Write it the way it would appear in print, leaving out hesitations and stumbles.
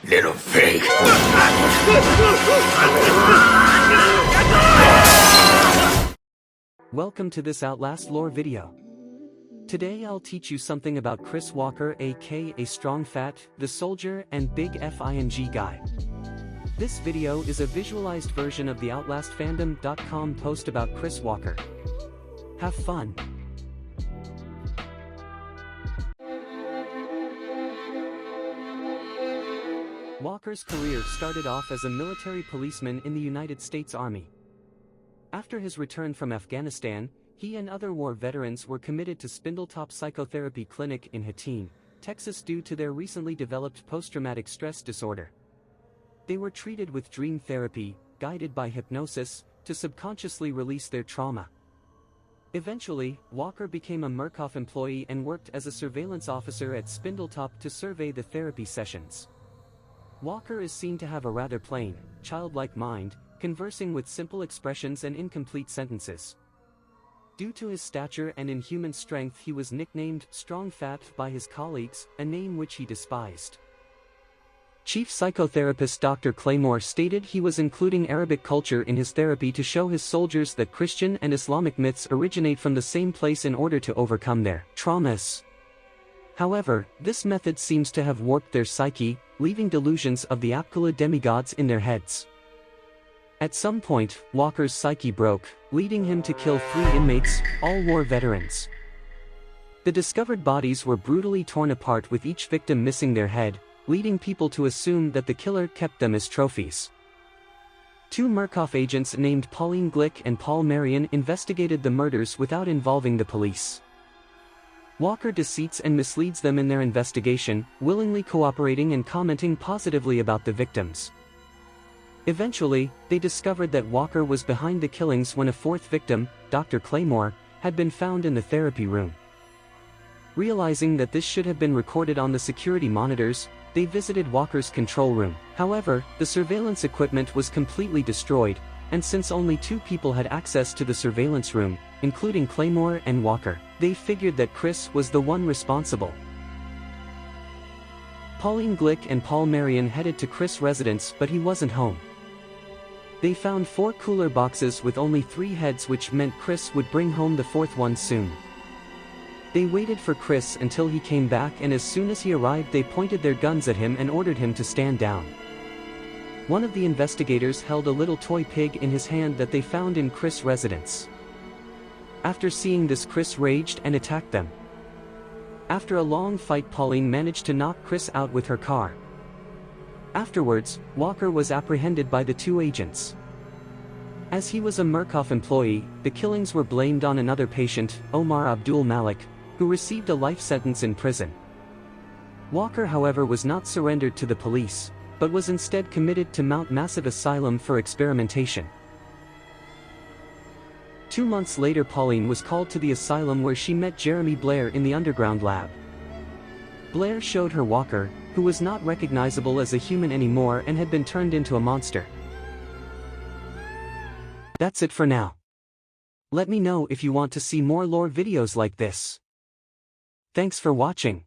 little pig. Welcome to this Outlast Lore video. Today I'll teach you something about Chris Walker, aka Strong Fat, the Soldier, and Big Fing Guy. This video is a visualized version of the OutlastFandom.com post about Chris Walker. Have fun! Walker's career started off as a military policeman in the United States Army. After his return from Afghanistan, he and other war veterans were committed to Spindletop Psychotherapy Clinic in Hatene, Texas due to their recently developed post-traumatic stress disorder. They were treated with dream therapy, guided by hypnosis, to subconsciously release their trauma. Eventually, Walker became a Murkoff employee and worked as a surveillance officer at Spindletop to survey the therapy sessions. Walker is seen to have a rather plain, childlike mind, conversing with simple expressions and incomplete sentences. Due to his stature and inhuman strength, he was nicknamed Strong Fat by his colleagues, a name which he despised. Chief psychotherapist Dr. Claymore stated he was including Arabic culture in his therapy to show his soldiers that Christian and Islamic myths originate from the same place in order to overcome their traumas. However, this method seems to have warped their psyche, leaving delusions of the Apkula demigods in their heads. At some point, Walker's psyche broke, leading him to kill 3 inmates, all war veterans. The discovered bodies were brutally torn apart with each victim missing their head, leading people to assume that the killer kept them as trophies. 2 Murkoff agents named Pauline Glick and Paul Marion investigated the murders without involving the police. Walker deceits and misleads them in their investigation, willingly cooperating and commenting positively about the victims. Eventually, they discovered that Walker was behind the killings when a 4th victim, Dr. Claymore, had been found in the therapy room. Realizing that this should have been recorded on the security monitors, they visited Walker's control room. However, the surveillance equipment was completely destroyed, and since only 2 people had access to the surveillance room, including Claymore and Walker, they figured that Chris was the one responsible. Pauline Glick and Paul Marion headed to Chris' residence, but he wasn't home. They found 4 cooler boxes with only 3 heads, which meant Chris would bring home the 4th one soon. They waited for Chris until he came back, and as soon as he arrived they pointed their guns at him and ordered him to stand down. One of the investigators held a little toy pig in his hand that they found in Chris' residence. After seeing this, Chris raged and attacked them. After a long fight, Pauline managed to knock Chris out with her car. Afterwards, Walker was apprehended by the 2 agents. As he was a Murkoff employee, the killings were blamed on another patient, Omar Abdul Malik, who received a life sentence in prison. Walker, however, was not surrendered to the police, but was instead committed to Mount Massive Asylum for experimentation. 2 months later, Pauline was called to the asylum where she met Jeremy Blair in the underground lab. Blair showed her Walker, who was not recognizable as a human anymore and had been turned into a monster. That's it for now. Let me know if you want to see more lore videos like this. Thanks for watching.